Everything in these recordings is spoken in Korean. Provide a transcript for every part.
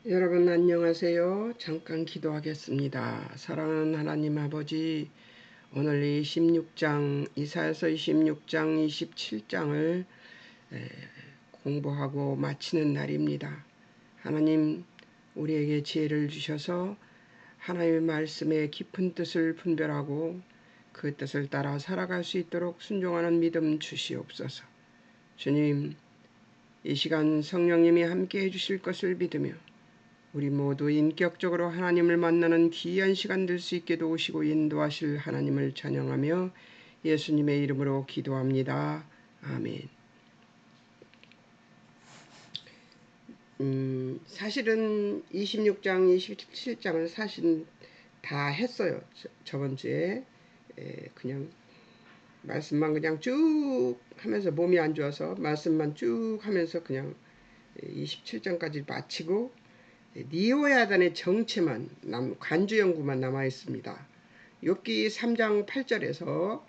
여러분 안녕하세요. 잠깐 기도하겠습니다. 사랑하는 하나님 아버지, 오늘 26장, 이사야서 26장, 27장을 공부하고 마치는 날입니다. 하나님, 우리에게 지혜를 주셔서 하나님의 말씀의 깊은 뜻을 분별하고 그 뜻을 따라 살아갈 수 있도록 순종하는 믿음 주시옵소서. 주님, 이 시간 성령님이 함께 해주실 것을 믿으며 우리 모두 인격적으로 하나님을 만나는 귀한 시간 될 수 있게 도우시고 인도하실 하나님을 찬양하며 예수님의 이름으로 기도합니다. 아멘. 사실은 26장, 27장을 사실 다 했어요. 저번 주에 그냥 말씀만 그냥 쭉 하면서 몸이 안 좋아서 말씀만 쭉 하면서 그냥 27장까지 마치고 니오야단의 정체만 간주 연구만 남아 있습니다. 욥기 3장 8절에서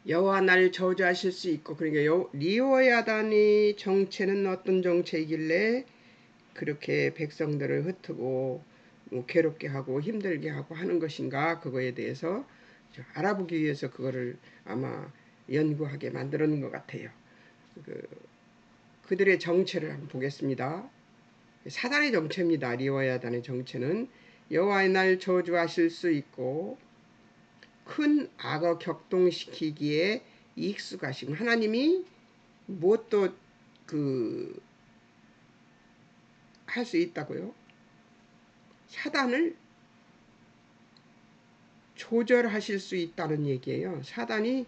여호와 나를 저주하실 수 있고, 그러니까 니오야단의 정체는 어떤 정체이길래 그렇게 백성들을 흩트고 괴롭게 하고 힘들게 하고 하는 것인가, 그거에 대해서 알아보기 위해서 그거를 아마 연구하게 만들어 놓은 것 같아요. 그들의 정체를 한번 보겠습니다. 사단의 정체입니다. 리워야단의 정체는 여호와의 날 저주하실 수 있고 큰 악어 격동시키기에 익숙하시고, 하나님이 무엇도 할 수 있다고요? 사단을 조절하실 수 있다는 얘기예요. 사단이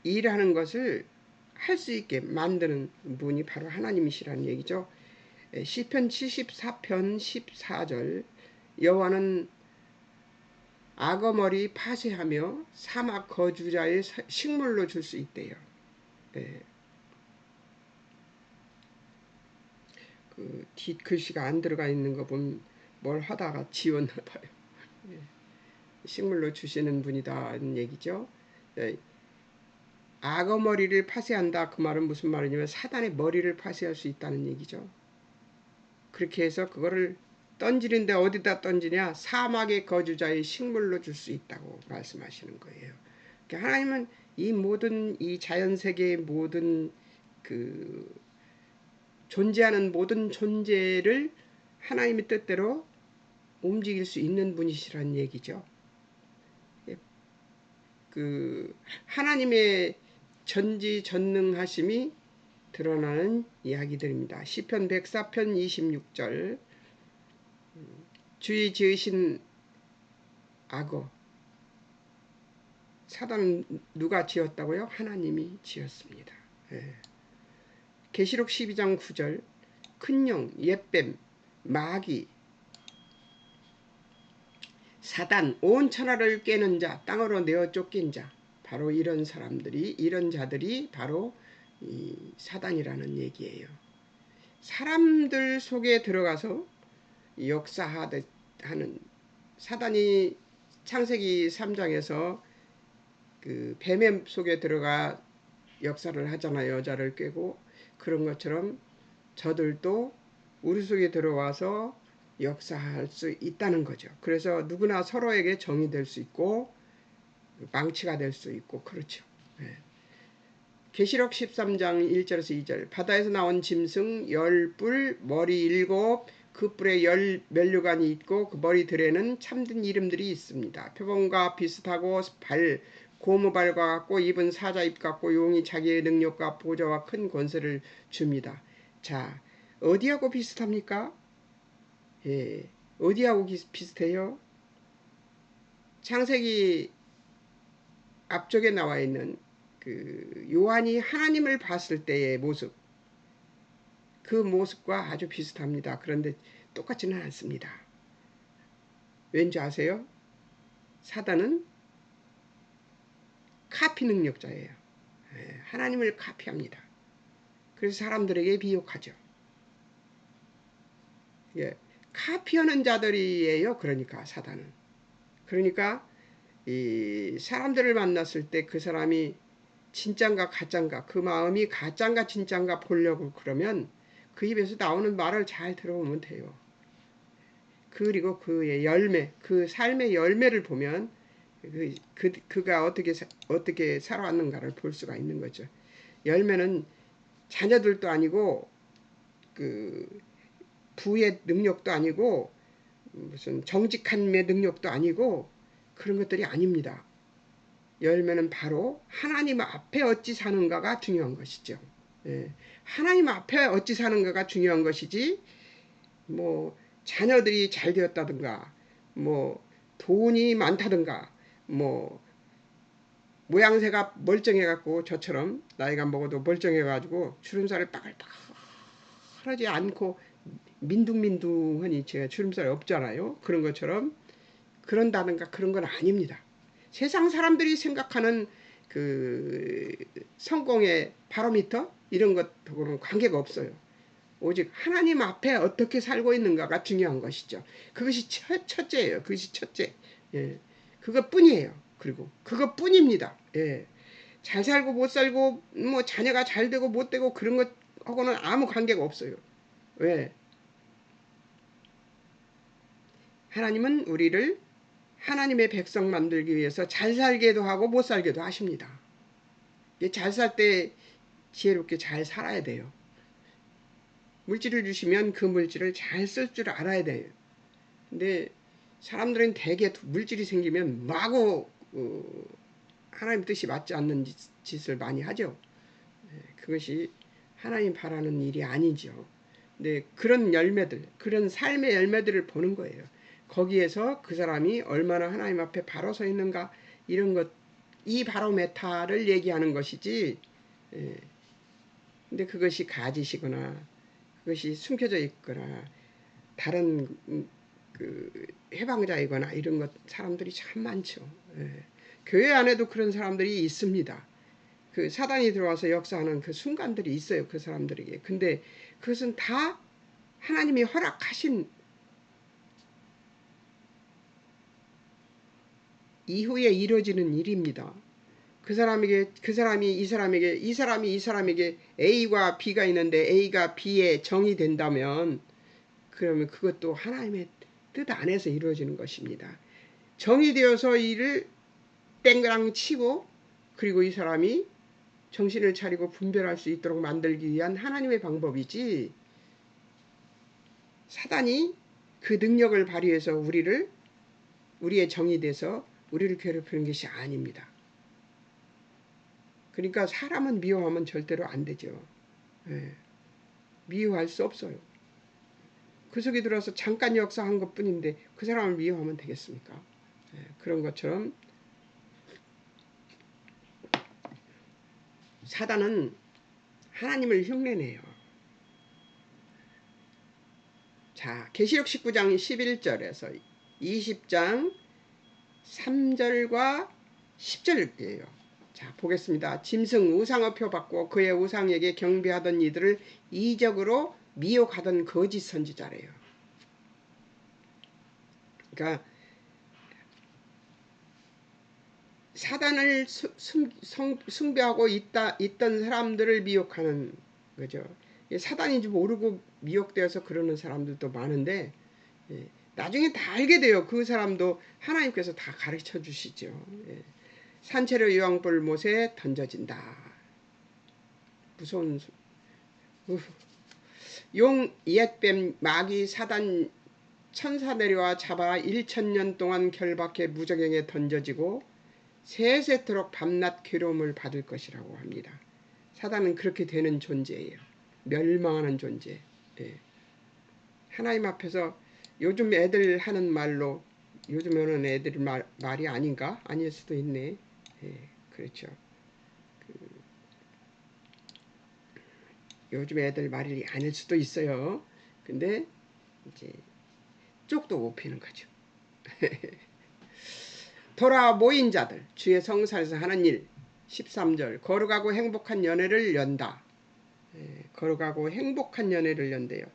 일하는 것을 할 수 있게 만드는 분이 바로 하나님이시라는 얘기죠. 시편 74편 14절, 여호와는 악어머리 파쇄하며 사막 거주자의 식물로 줄 수 있대요. 그 뒷글씨가 안 들어가 있는 거 보면 뭘 하다가 지웠나 봐요. 식물로 주시는 분이다는 얘기죠. 악어 머리를 파쇄한다, 그 말은 무슨 말이냐면 사단의 머리를 파쇄할 수 있다는 얘기죠. 그렇게 해서 그거를 던지는데 어디다 던지냐? 사막의 거주자의 식물로 줄 수 있다고 말씀하시는 거예요. 그러니까 하나님은 이 모든 이 자연 세계의 모든 존재하는 모든 존재를 하나님의 뜻대로 움직일 수 있는 분이시라는 얘기죠. 하나님의 전지전능하심이 드러나는 이야기들입니다. 시편 104편 26절, 주의 지으신 악어, 사단은 누가 지었다고요? 하나님이 지었습니다. 계시록 12장 9절, 큰 용, 옛뱀, 마귀, 사단, 온 천하를 깨는 자, 땅으로 내어 쫓긴 자, 바로 이런 사람들이, 이런 자들이 바로 이 사단이라는 얘기예요. 사람들 속에 들어가서 역사하는, 사단이 창세기 3장에서 그 뱀의 속에 들어가 역사를 하잖아요. 여자를 꿰고. 그런 것처럼 저들도 우리 속에 들어와서 역사할 수 있다는 거죠. 그래서 누구나 서로에게 정이 될 수 있고 망치가 될 수 있고 그렇죠. 계시록 13장 1절에서 2절, 바다에서 나온 짐승 10뿔, 머리 7, 그 뿔에 10면류관이 있고 그 머리들에는 참된 이름들이 있습니다. 표범과 비슷하고 고무발과 같고 입은 사자입 같고 용이 자기의 능력과 보좌와 큰 권세를 줍니다. 자, 어디하고 비슷합니까? 어디하고 비슷해요? 창세기 앞쪽에 나와 있는 요한이 하나님을 봤을 때의 모습, 그 모습과 아주 비슷합니다. 그런데 똑같지는 않습니다. 왠지 아세요? 사단은 카피 능력자예요. 하나님을 카피합니다. 그래서 사람들에게 비욕하죠. 카피하는 자들이에요. 그러니까 사단은. 그러니까 이 사람들을 만났을 때 그 사람이 진짠가 가짠가, 그 마음이 가짠가 진짠가 보려고 그러면 그 입에서 나오는 말을 잘 들어보면 돼요. 그리고 그의 열매, 그 삶의 열매를 보면 그가 어떻게 살아왔는가를 볼 수가 있는 거죠. 열매는 자녀들도 아니고 그 부의 능력도 아니고 무슨 정직함의 능력도 아니고 그런 것들이 아닙니다. 열매는 바로 하나님 앞에 어찌 사는가가 중요한 것이죠. 예. 하나님 앞에 어찌 사는가가 중요한 것이지 뭐 자녀들이 잘 되었다든가 뭐 돈이 많다든가 뭐 모양새가 멀쩡해갖고 저처럼 나이가 먹어도 멀쩡해가지고 주름살을 빠글빠글 하지 않고 민둥민둥하니 제가 주름살이 없잖아요. 그런 것처럼 그런다든가 그런 건 아닙니다. 세상 사람들이 생각하는 그 성공의 바로미터 이런 것하고는 관계가 없어요. 오직 하나님 앞에 어떻게 살고 있는가가 중요한 것이죠. 그것이 첫째예요. 그것이 첫째. 예. 그것뿐이에요. 그리고 그것뿐입니다. 예. 잘 살고 못 살고 뭐 자녀가 잘 되고 못 되고 그런 것하고는 아무 관계가 없어요. 왜? 하나님은 우리를 하나님의 백성 만들기 위해서 잘 살게도 하고 못 살게도 하십니다. 잘 살 때 지혜롭게 잘 살아야 돼요. 물질을 주시면 그 물질을 잘 쓸 줄 알아야 돼요. 근데 사람들은 대개 물질이 생기면 마구 하나님 뜻이 맞지 않는 짓을 많이 하죠. 그것이 하나님 바라는 일이 아니죠. 근데 그런 열매들, 그런 삶의 열매들을 보는 거예요. 거기에서 그 사람이 얼마나 하나님 앞에 바로 서 있는가 이런 것, 이 바로메타를 얘기하는 것이지. 예. 근데 그것이 가지시거나 그것이 숨겨져 있거나 다른 그 해방자이거나 이런 것 사람들이 참 많죠. 예. 교회 안에도 그런 사람들이 있습니다. 그 사단이 들어와서 역사하는 그 순간들이 있어요. 그 사람들에게. 근데 그것은 다 하나님이 허락하신 이후에 이루어지는 일입니다. 그 사람이 이 사람에게 A와 B가 있는데 A가 B의 정이 된다면 그러면 그것도 하나님의 뜻 안에서 이루어지는 것입니다. 정이 되어서 이를 땡그랑 치고 그리고 이 사람이 정신을 차리고 분별할 수 있도록 만들기 위한 하나님의 방법이지 사단이 그 능력을 발휘해서 우리의 정이 돼서 우리를 괴롭히는 것이 아닙니다. 그러니까 사람은 미워하면 절대로 안 되죠. 예. 미워할 수 없어요. 그 속에 들어서 잠깐 역사한 것뿐인데 그 사람을 미워하면 되겠습니까? 예. 그런 것처럼 사단은 하나님을 흉내내요. 자, 계시록 19장 11절에서 20장 3절과 10절이에요. 자, 보겠습니다. 짐승 우상어표 받고 그의 우상에게 경배하던 이들을 이적으로 미혹하던 거짓 선지자래요. 그러니까 사단을 숭배하고 있던 사람들을 미혹하는 거죠. 사단인지 모르고 미혹되어서 그러는 사람들도 많은데 나중에 다 알게 돼요. 그 사람도 하나님께서 다 가르쳐 주시죠. 산채로 유황불 못에 던져진다. 무서운 용, 옛뱀, 마귀, 사단, 천사 내려와 잡아 1000년 동안 결박해 무저갱에 던져지고 세세토록 밤낮 괴로움을 받을 것이라고 합니다. 사단은 그렇게 되는 존재예요. 멸망하는 존재. 하나님 앞에서 요즘 애들 하는 말로 요즘에는 애들 말이 아닌가? 아닐 수도 있네. 그렇죠. 요즘 애들 말이 아닐 수도 있어요. 근데 이제 쪽도 못 피는 거죠. 돌아 모인 자들 주의 성산에서 하는 일 13절 거룩하고 행복한 연애를 연다. 거룩하고 행복한 연애를 연대요.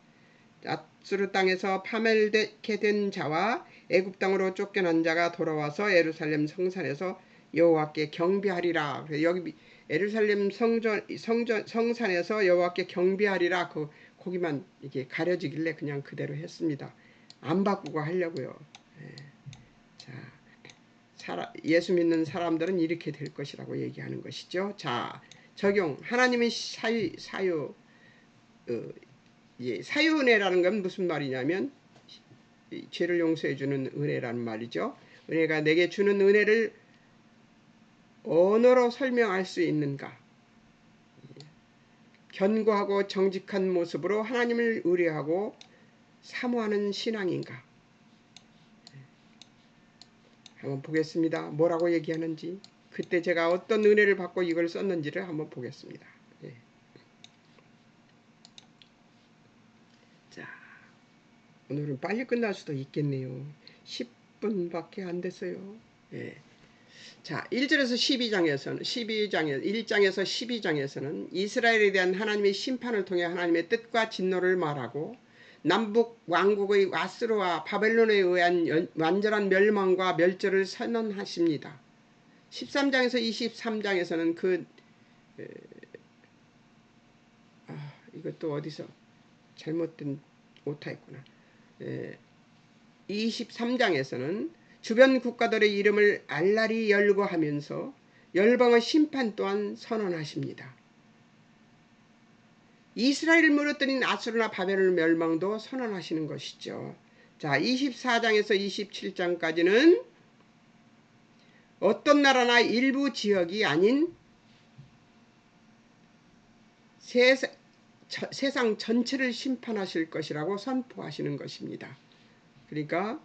아수르 땅에서 파멸케 된 자와 애굽 땅으로 쫓겨난 자가 돌아와서 예루살렘 성산에서 여호와께 경배하리라. 여기 예루살렘 성산에서 여호와께 경배하리라. 그 거기만 이게 가려지길래 그냥 그대로 했습니다. 안 바꾸고 하려고요. 예. 자, 예수 믿는 사람들은 이렇게 될 것이라고 얘기하는 것이죠. 자, 적용. 하나님의 사유은혜라는 건 무슨 말이냐면 죄를 용서해 주는 은혜라는 말이죠. 은혜가 내게 주는 은혜를 언어로 설명할 수 있는가? 견고하고 정직한 모습으로 하나님을 의뢰하고 사모하는 신앙인가? 한번 보겠습니다. 뭐라고 얘기하는지. 그때 제가 어떤 은혜를 받고 이걸 썼는지를 한번 보겠습니다. 예. 자, 오늘은 빨리 끝날 수도 있겠네요. 10분밖에 안 됐어요. 예. 자, 1절에서 1장에서 12장에서는 이스라엘에 대한 하나님의 심판을 통해 하나님의 뜻과 진노를 말하고 남북 왕국의 아스르와 바벨론에 의한 완전한 멸망과 멸절을 선언하십니다. 13장에서 23장에서는 이것도 어디서 잘못된 오타였구나. 23장에서는 주변 국가들의 이름을 알라리 열거하면서 열방의 심판 또한 선언하십니다. 이스라엘을 무너뜨린 아수르나 바벨론 멸망도 선언하시는 것이죠. 자, 24장에서 27장까지는 어떤 나라나 일부 지역이 아닌 세상 전체를 심판하실 것이라고 선포하시는 것입니다. 그러니까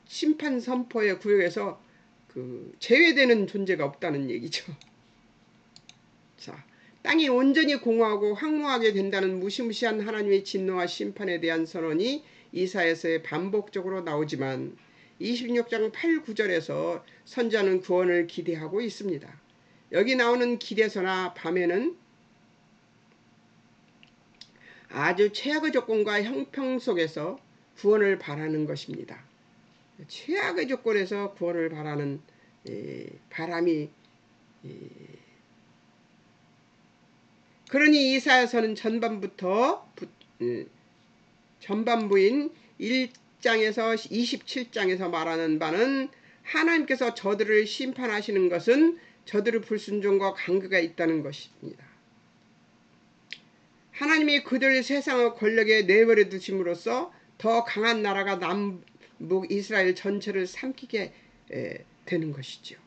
심판 선포의 구역에서 제외되는 존재가 없다는 얘기죠. 자, 땅이 온전히 공허하고 황무하게 된다는 무시무시한 하나님의 진노와 심판에 대한 선언이 이사야서에 반복적으로 나오지만 26장 8, 9절에서 선지자는 구원을 기대하고 있습니다. 여기 나오는 길에서나 밤에는 아주 최악의 조건과 형평 속에서 구원을 바라는 것입니다. 최악의 조건에서 구원을 바라는 바람이 그러니 이사야서는 전반부인 1장에서 27장에서 말하는 바는 하나님께서 저들을 심판하시는 것은 저들의 불순종과 강구가 있다는 것입니다. 하나님이 그들 세상의 권력에 내버려 두심으로써 더 강한 나라가 남북 이스라엘 전체를 삼키게 되는 것이죠.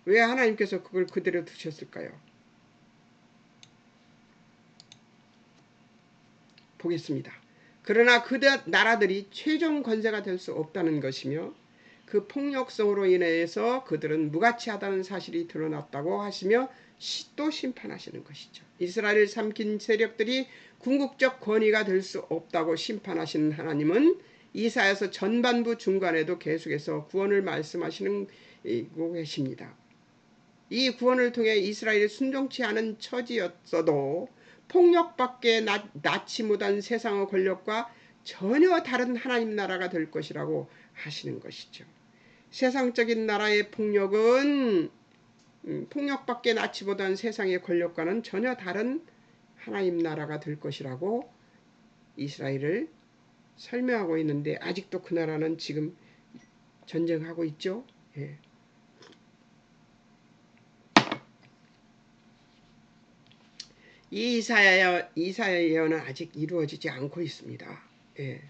왜 하나님께서 그걸 그대로 두셨을까요? 보겠습니다. 그러나 그 나라들이 최종 권세가 될 수 없다는 것이며 그 폭력성으로 인해서 그들은 무가치하다는 사실이 드러났다고 하시며 또 심판하시는 것이죠. 이스라엘을 삼킨 세력들이 궁극적 권위가 될 수 없다고 심판하시는 하나님은 이사야서 전반부 중간에도 계속해서 구원을 말씀하시는 계십니다. 이 구원을 통해 이스라엘이 순종치 않은 처지였어도 폭력밖에 낳지 못한 세상의 권력과 전혀 다른 하나님 나라가 될 것이라고 하시는 것이죠. 세상적인 나라의 폭력은 폭력밖에 낳지 못한 세상의 권력과는 전혀 다른 하나님 나라가 될 것이라고 이스라엘을 설명하고 있는데 아직도 그 나라는 지금 전쟁하고 있죠. 예. 이 이사야 예언은 아직 이루어지지 않고 있습니다. 예.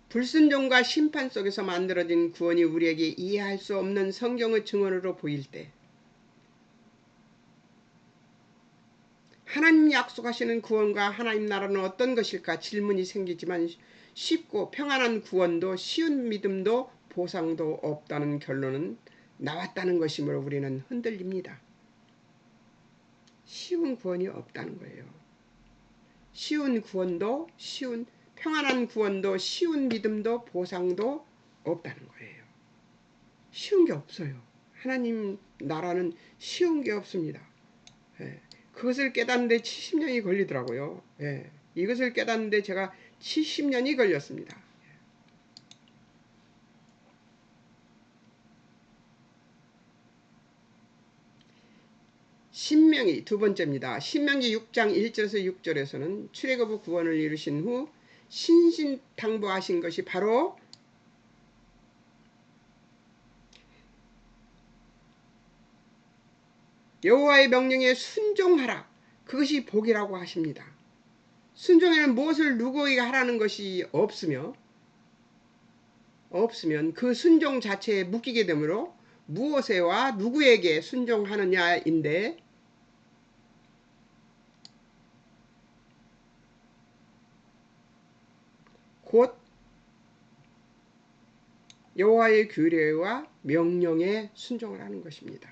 불순종과 심판 속에서 만들어진 구원이 우리에게 이해할 수 없는 성경의 증언으로 보일 때 하나님 약속하시는 구원과 하나님 나라는 어떤 것일까 질문이 생기지만 쉽고 평안한 구원도 쉬운 믿음도 보상도 없다는 결론은 나왔다는 것이므로 우리는 흔들립니다. 쉬운 구원이 없다는 거예요. 쉬운 구원도 평안한 구원도 쉬운 믿음도 보상도 없다는 거예요. 쉬운 게 없어요. 하나님 나라는 쉬운 게 없습니다. 예. 그것을 깨닫는데 70년이 걸리더라고요. 예. 이것을 깨닫는데 제가 70년이 걸렸습니다. 신명기 두 번째입니다. 신명기 6장 1절에서 6절에서는 출애굽의 구원을 이루신 후 신신당부하신 것이 바로 여호와의 명령에 순종하라. 그것이 복이라고 하십니다. 순종에는 무엇을 누구에게 하라는 것이 없으면 그 순종 자체에 묶이게 되므로 무엇에와 누구에게 순종하느냐인데, 곧 여호와의 규례와 명령에 순종을 하는 것입니다.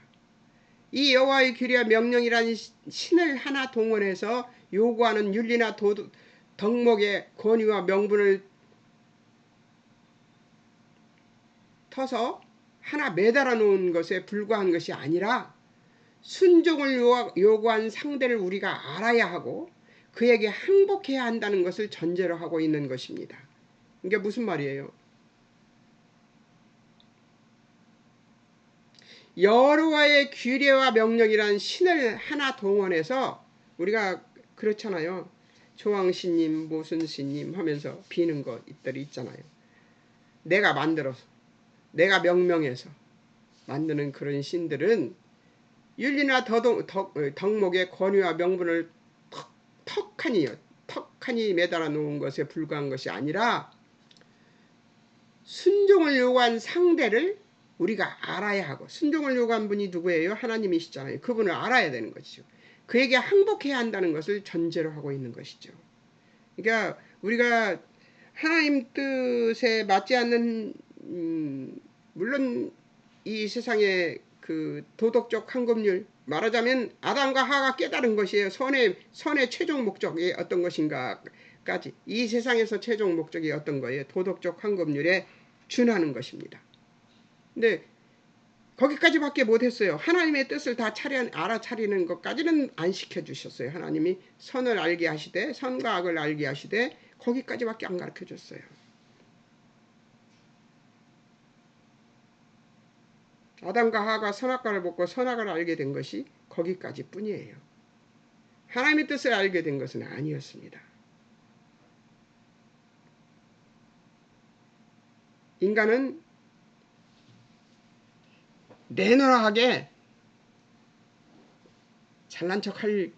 이 여호와의 규례와 명령이라는 신을 하나 동원해서 요구하는 윤리나 덕목의 권위와 명분을 터서 하나 매달아 놓은 것에 불과한 것이 아니라 순종을 요구한 상대를 우리가 알아야 하고 그에게 항복해야 한다는 것을 전제로 하고 있는 것입니다. 이게 무슨 말이에요? 여호와의 규례와 명령이라는 신을 하나 동원해서 우리가 그렇잖아요. 조왕신님 무슨 신님 하면서 비는 것들이 있잖아요. 내가 만들어서 내가 명명해서 만드는 그런 신들은 윤리나 덕목의 권위와 명분을 턱하니 매달아 놓은 것에 불과한 것이 아니라 순종을 요구한 상대를 우리가 알아야 하고, 순종을 요구한 분이 누구예요? 하나님이시잖아요. 그분을 알아야 되는 것이죠. 그에게 항복해야 한다는 것을 전제로 하고 있는 것이죠. 그러니까 우리가 하나님 뜻에 맞지 않는 물론 이 세상의 그 도덕적 황금률, 말하자면 아담과 하가 깨달은 것이에요. 선의 최종 목적이 어떤 것인가까지, 이 세상에서 최종 목적이 어떤 거예요? 도덕적 황금률에 준하는 것입니다. 근데 거기까지밖에 못했어요. 하나님의 뜻을 다 알아차리는 것까지는 안 시켜주셨어요. 하나님이 선을 알게 하시되 선과 악을 알게 하시되 거기까지밖에 안 가르쳐줬어요. 아담과 하가 선악과를 먹고 선악을 알게 된 것이 거기까지 뿐이에요. 하나님의 뜻을 알게 된 것은 아니었습니다. 인간은 내노라하게 잘난 척할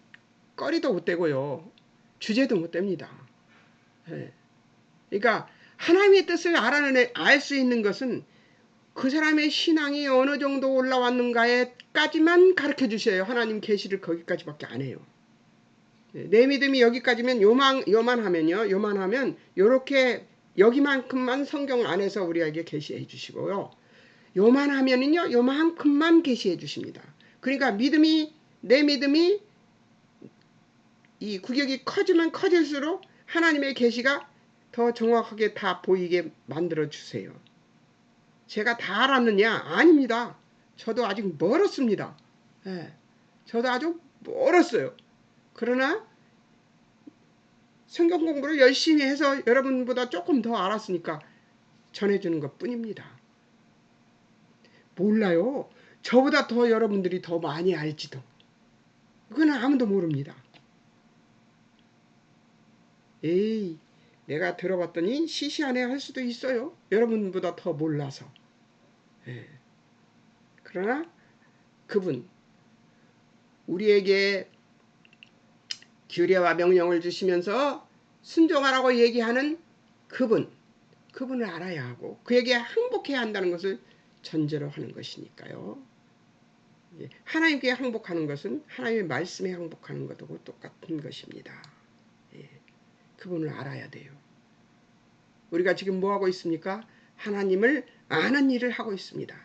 거리도 못 되고요. 주제도 못 됩니다. 그러니까 하나님의 뜻을 알 수 있는 것은 그 사람의 신앙이 어느 정도 올라왔는가에까지만 가르쳐 주셔요. 하나님 계시를 거기까지밖에 안 해요. 내 믿음이 여기까지면 요만하면 요렇게 여기만큼만 성경 안에서 우리에게 계시해 주시고요. 요만하면은요 요만큼만 계시해 주십니다. 그러니까 내 믿음이 이 구격이 커지면 커질수록 하나님의 계시가 더 정확하게 다 보이게 만들어 주세요. 제가 다 알았느냐? 아닙니다. 저도 아직 멀었습니다. 저도 아주 멀었어요. 그러나 성경 공부를 열심히 해서 여러분보다 조금 더 알았으니까 전해주는 것 뿐입니다. 몰라요. 저보다 더 여러분들이 더 많이 알지도. 그건 아무도 모릅니다. 에이, 내가 들어봤더니 시시하네 할 수도 있어요. 여러분보다 더 몰라서. 그러나 그분, 우리에게 규례와 명령을 주시면서 순종하라고 얘기하는 그분을 알아야 하고 그에게 항복해야 한다는 것을 전제로 하는 것이니까요. 하나님께 항복하는 것은 하나님의 말씀에 항복하는 것하고 똑같은 것입니다. 그분을 알아야 돼요. 우리가 지금 뭐 하고 있습니까? 하나님을 아는 일을 하고 있습니다.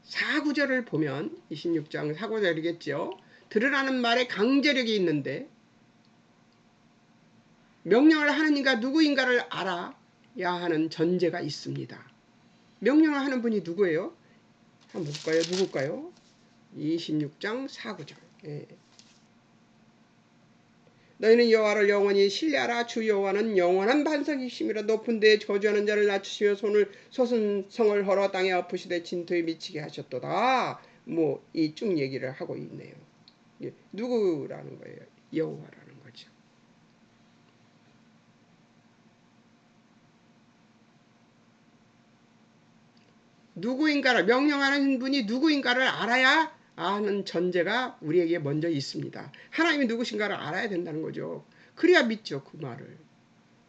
사구절을 보면 26장 사구절이겠죠. 들으라는 말에 강제력이 있는데 명령을 하는 이가 누구인가를 알아야 하는 전제가 있습니다. 명령을 하는 분이 누구예요? 한번 볼까요? 누굴까요? 26장 4구절. 너희는 여호와를 영원히 신뢰하라. 주 여호와는 영원한 반석이심이라. 높은 데에 저주하는 자를 낮추시며 손을 소순성을 헐어 땅에 엎으시되 진토에 미치게 하셨도다. 뭐 이 쭉 얘기를 하고 있네요. 누구라는 거예요? 여호와라는 거죠. 누구인가를 명령하는 분이 누구인가를 알아야 아는 전제가 우리에게 먼저 있습니다. 하나님이 누구신가를 알아야 된다는 거죠. 그래야 믿죠, 그 말을.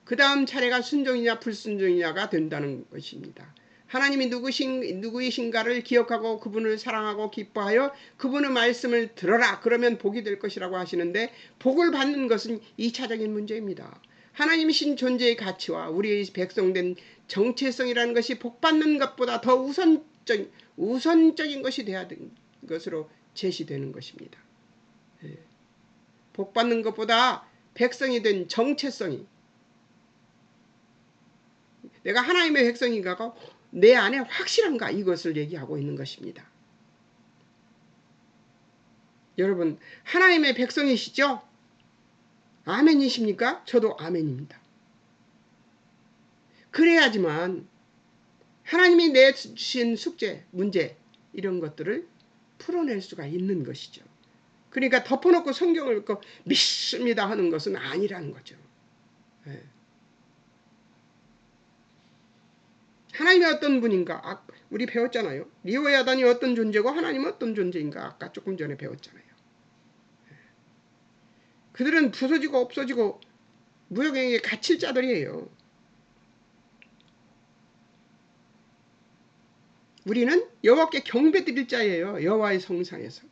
그 다음 차례가 순종이냐 불순종이냐가 된다는 것입니다. 하나님이 누구이신가를 기억하고 그분을 사랑하고 기뻐하여 그분의 말씀을 들어라. 그러면 복이 될 것이라고 하시는데 복을 받는 것은 2차적인 문제입니다. 하나님이신 존재의 가치와 우리의 백성된 정체성이라는 것이 복받는 것보다 더 우선적인 것이 돼야 되는 것으로 제시되는 것입니다. 복받는 것보다 백성이 된 정체성이, 내가 하나님의 백성인가가 내 안에 확실한가, 이것을 얘기하고 있는 것입니다. 여러분, 하나님의 백성이시죠? 아멘이십니까? 저도 아멘입니다. 그래야지만 하나님이 내주신 숙제, 문제 이런 것들을 풀어낼 수가 있는 것이죠. 그러니까 덮어놓고 성경을 읽고 믿습니다 하는 것은 아니라는 거죠. 하나님이 어떤 분인가? 우리 배웠잖아요. 리와 야단이 어떤 존재고 하나님은 어떤 존재인가? 아까 조금 전에 배웠잖아요. 그들은 부서지고 없어지고 무역행위에 갇힐 자들이에요. 우리는 여호와께 경배드릴 자예요. 여호와의 성상에서.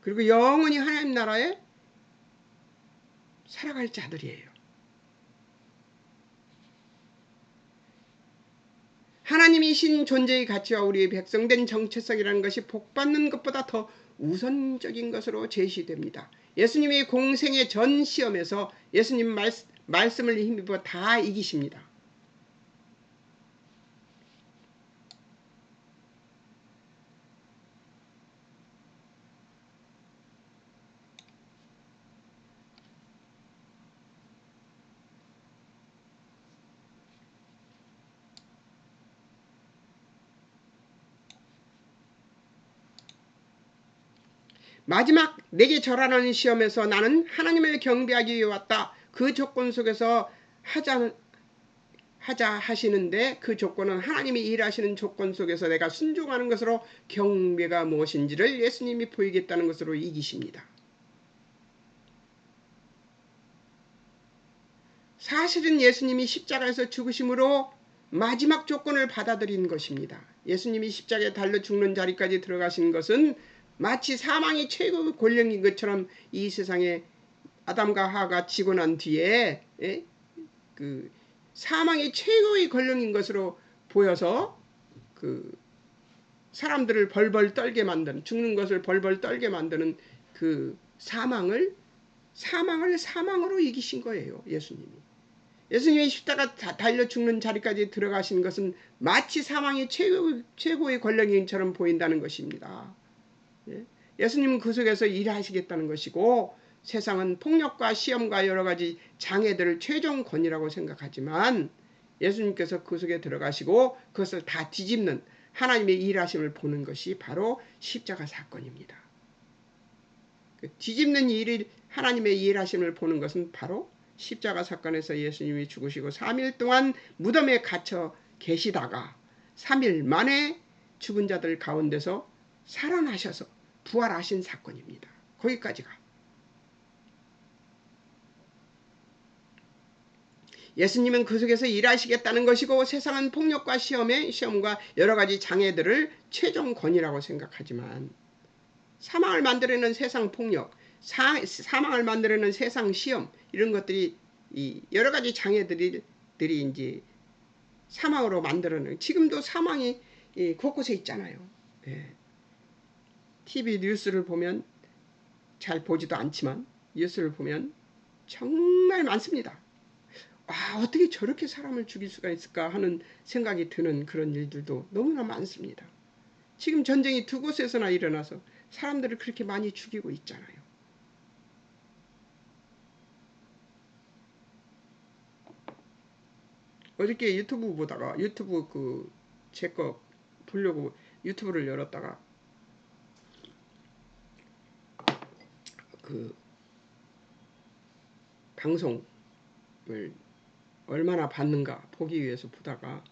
그리고 영원히 하나님 나라에 살아갈 자들이에요. 하나님이신 존재의 가치와 우리의 백성된 정체성이라는 것이 복받는 것보다 더 우선적인 것으로 제시됩니다. 예수님이 공생의 전 시험에서 예수님 말씀을 힘입어 다 이기십니다. 마지막 내게 절하는 시험에서 나는 하나님을 경배하기 위해 왔다. 그 조건 속에서 하자 하시는데 그 조건은 하나님이 일하시는 조건 속에서 내가 순종하는 것으로 경배가 무엇인지를 예수님이 보이겠다는 것으로 이기십니다. 사실은 예수님이 십자가에서 죽으심으로 마지막 조건을 받아들인 것입니다. 예수님이 십자가에 달려 죽는 자리까지 들어가신 것은 마치 사망이 최고의 권력인 것처럼 이 세상에 아담과 하와가 지고 난 뒤에 그 사망이 최고의 권력인 것으로 보여서 그 사람들을 벌벌 떨게 만드는, 죽는 것을 벌벌 떨게 만드는 그 사망을 사망으로 이기신 거예요. 예수님이 십자가 달려 죽는 자리까지 들어가신 것은 마치 사망이 최고의 권력인처럼 보인다는 것입니다. 예수님은 그 속에서 일하시겠다는 것이고 세상은 폭력과 시험과 여러 가지 장애들을 최종 권위라고 생각하지만 예수님께서 그 속에 들어가시고 그것을 다 뒤집는 하나님의 일하심을 보는 것이 바로 십자가 사건입니다. 그 뒤집는 일이 하나님의 일하심을 보는 것은 바로 십자가 사건에서 예수님이 죽으시고 3일 동안 무덤에 갇혀 계시다가 3일 만에 죽은 자들 가운데서 살아나셔서 부활하신 사건입니다. 거기까지가. 예수님은 그 속에서 일하시겠다는 것이고 세상은 폭력과 시험과 여러 가지 장애들을 최종 권위라고 생각하지만 사망을 만들어내는 세상 폭력, 사망을 만들어내는 세상 시험 이런 것들이 이 여러 가지 장애들이 이제 사망으로 만들어내는, 지금도 사망이 곳곳에 있잖아요. TV 뉴스를 보면, 잘 보지도 않지만 뉴스를 보면 정말 많습니다. 어떻게 저렇게 사람을 죽일 수가 있을까 하는 생각이 드는 그런 일들도 너무나 많습니다. 지금 전쟁이 두 곳에서나 일어나서 사람들을 그렇게 많이 죽이고 있잖아요. 어저께 유튜브 보다가 유튜브 제 거 보려고 유튜브를 열었다가 그 방송을 얼마나 받는가 보기 위해서 보다가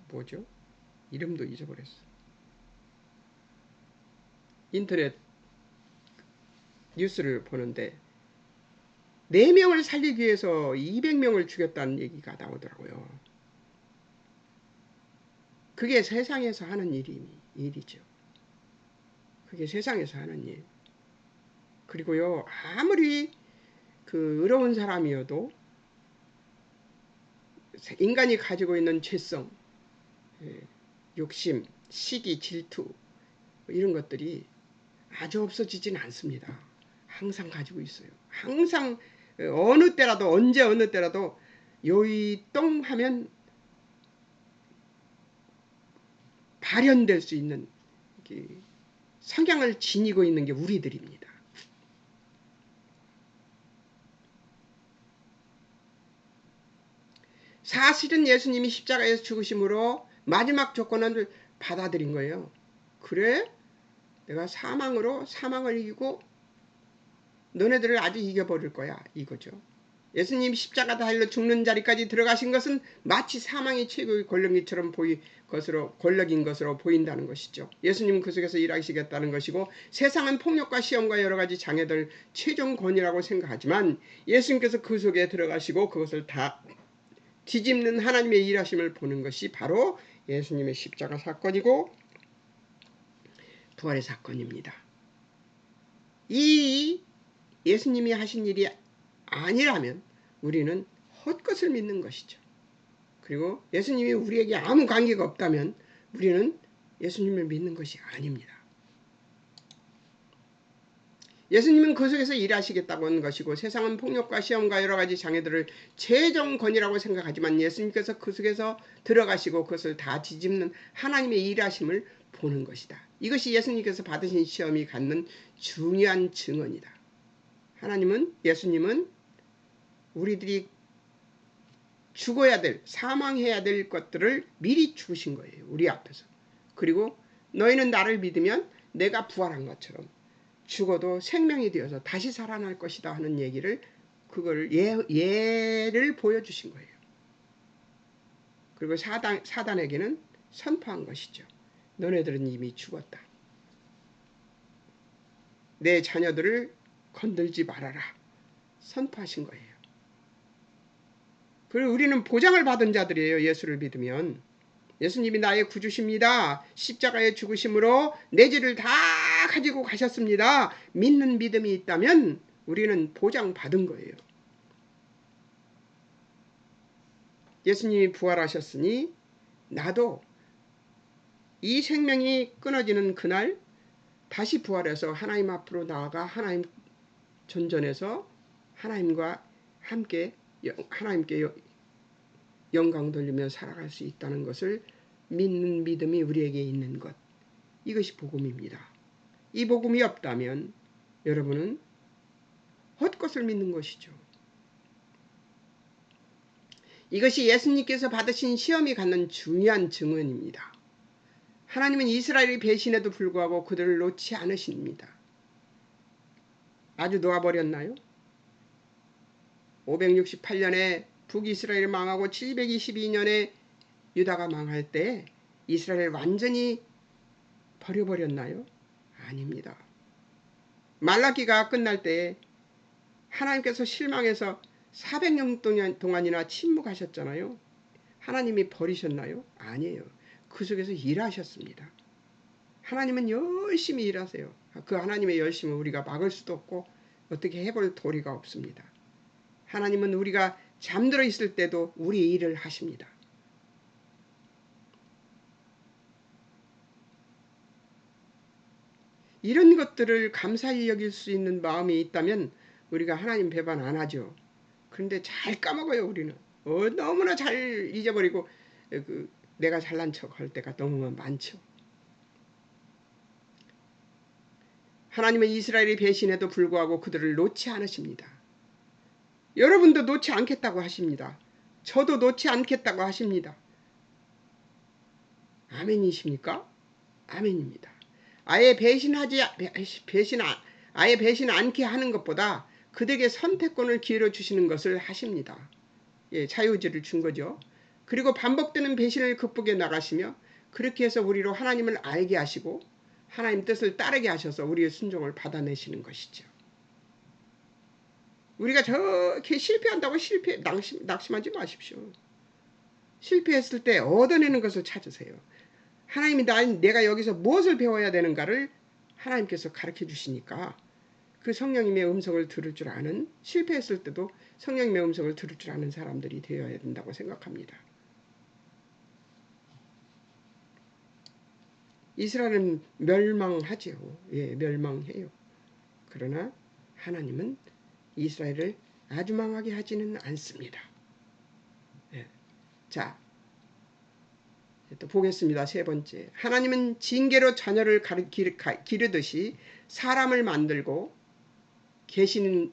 뭐죠? 이름도 잊어버렸어. 인터넷 뉴스를 보는데 4명을 살리기 위해서 200명을 죽였다는 얘기가 나오더라고요. 그게 세상에서 하는 일이죠. 그게 세상에서 하는 일. 그리고요, 아무리 의로운 사람이어도 인간이 가지고 있는 죄성, 욕심, 시기, 질투 이런 것들이 아주 없어지진 않습니다. 항상 가지고 있어요. 항상 어느 때라도 언제 어느 때라도 요이똥 하면 발현될 수 있는 성향을 지니고 있는 게 우리들입니다. 사실은 예수님이 십자가에서 죽으심으로 마지막 조건을 받아들인 거예요. 그래? 내가 사망을 이기고 너네들을 아주 이겨버릴 거야. 이거죠. 예수님 십자가 달려 죽는 자리까지 들어가신 것은 마치 사망이 최고의 권력인 것으로 보인다는 것이죠. 예수님은 그 속에서 일하시겠다는 것이고 세상은 폭력과 시험과 여러 가지 장애들 최종 권위라고 생각하지만 예수님께서 그 속에 들어가시고 그것을 다 뒤집는 하나님의 일하심을 보는 것이 바로 예수님의 십자가 사건이고 부활의 사건입니다. 이 예수님이 하신 일이 아니라면 우리는 헛것을 믿는 것이죠. 그리고 예수님이 우리에게 아무 관계가 없다면 우리는 예수님을 믿는 것이 아닙니다. 예수님은 그 속에서 일하시겠다고 하는 것이고 세상은 폭력과 시험과 여러 가지 장애들을 최종권이라고 생각하지만 예수님께서 그 속에서 들어가시고 그것을 다 뒤집는 하나님의 일하심을 보는 것이다. 이것이 예수님께서 받으신 시험이 갖는 중요한 증언이다. 예수님은 우리들이 죽어야 될, 사망해야 될 것들을 미리 죽으신 거예요. 우리 앞에서. 그리고 너희는 나를 믿으면 내가 부활한 것처럼 죽어도 생명이 되어서 다시 살아날 것이다 하는 얘기를 그걸 예를 보여주신 거예요. 그리고 사단에게는 선포한 것이죠. 너네들은 이미 죽었다. 내 자녀들을 건들지 말아라. 선포하신 거예요. 그리고 우리는 보장을 받은 자들이에요. 예수를 믿으면. 예수님이 나의 구주십니다. 십자가의 죽으심으로 내 죄를 다 가지고 가셨습니다. 믿는 믿음이 있다면 우리는 보장받은 거예요. 예수님이 부활하셨으니 나도 이 생명이 끊어지는 그날 다시 부활해서 하나님 앞으로 나아가 하나님 존전해서 하나님과 함께 하나님께 영광 돌리며 살아갈 수 있다는 것을 믿는 믿음이 우리에게 있는 것. 이것이 복음입니다. 이 복음이 없다면 여러분은 헛것을 믿는 것이죠. 이것이 예수님께서 받으신 시험이 갖는 중요한 증언입니다. 하나님은 이스라엘이 배신에도 불구하고 그들을 놓지 않으십니다. 아주 놓아버렸나요? 568년에 북이스라엘이 망하고 722년에 유다가 망할 때 이스라엘을 완전히 버려버렸나요? 아닙니다. 말라기가 끝날 때 하나님께서 실망해서 400년 동안이나 침묵하셨잖아요. 하나님이 버리셨나요? 아니에요. 그 속에서 일하셨습니다. 하나님은 열심히 일하세요. 그 하나님의 열심을 우리가 막을 수도 없고 어떻게 해볼 도리가 없습니다. 하나님은 우리가 잠들어 있을 때도 우리 일을 하십니다. 이런 것들을 감사히 여길 수 있는 마음이 있다면 우리가 하나님 배반 안 하죠. 그런데 잘 까먹어요. 우리는 너무나 잘 잊어버리고 내가 잘난 척 할 때가 너무 많죠. 하나님은 이스라엘이 배신해도 불구하고 그들을 놓지 않으십니다. 여러분도 놓지 않겠다고 하십니다. 저도 놓지 않겠다고 하십니다. 아멘이십니까? 아멘입니다. 아예 아예 배신 않게 하는 것보다 그들에게 선택권을 기회로 주시는 것을 하십니다. 예, 자유의지를 준 거죠. 그리고 반복되는 배신을 극복해 나가시며 그렇게 해서 우리로 하나님을 알게 하시고 하나님 뜻을 따르게 하셔서 우리의 순종을 받아내시는 것이죠. 우리가 저렇게 실패한다고 낙심하지 마십시오. 실패했을 때 얻어내는 것을 찾으세요. 하나님이 내가 여기서 무엇을 배워야 되는가를 하나님께서 가르쳐 주시니까 그 성령님의 음성을 들을 줄 아는, 실패했을 때도 성령님의 음성을 들을 줄 아는 사람들이 되어야 된다고 생각합니다. 이스라엘은 멸망하죠. 예, 멸망해요. 그러나 하나님은 이스라엘을 아주 망하게 하지는 않습니다. 예. 자, 또 보겠습니다. 세 번째, 하나님은 징계로 자녀를 기르듯이 사람을 만들고 계시는데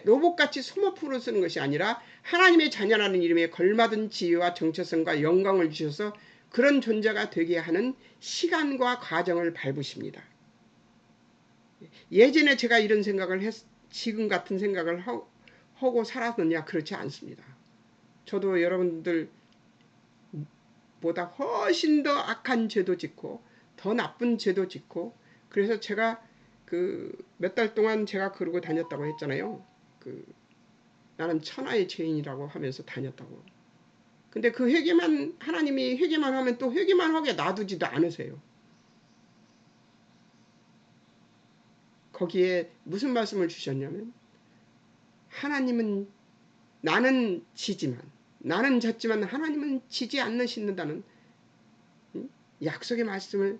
로봇같이 소모품으로 쓰는 것이 아니라 하나님의 자녀라는 이름에 걸맞은 지위와 정체성과 영광을 주셔서 그런 존재가 되게 하는 시간과 과정을 밟으십니다. 예전에 제가 이런 생각을 지금 같은 생각을 하고 살았느냐? 그렇지 않습니다. 저도 여러분들보다 훨씬 더 악한 죄도 짓고 더 나쁜 죄도 짓고, 그래서 제가 몇 달 동안 제가 그러고 다녔다고 했잖아요. 나는 천하의 죄인이라고 하면서 다녔다고. 근데 그 하나님이 회개만 하면 또 회개만 하게 놔두지도 않으세요. 거기에 무슨 말씀을 주셨냐면, 하나님은 나는 지지만, 나는 졌지만 하나님은 지지 않으신다는 약속의 말씀을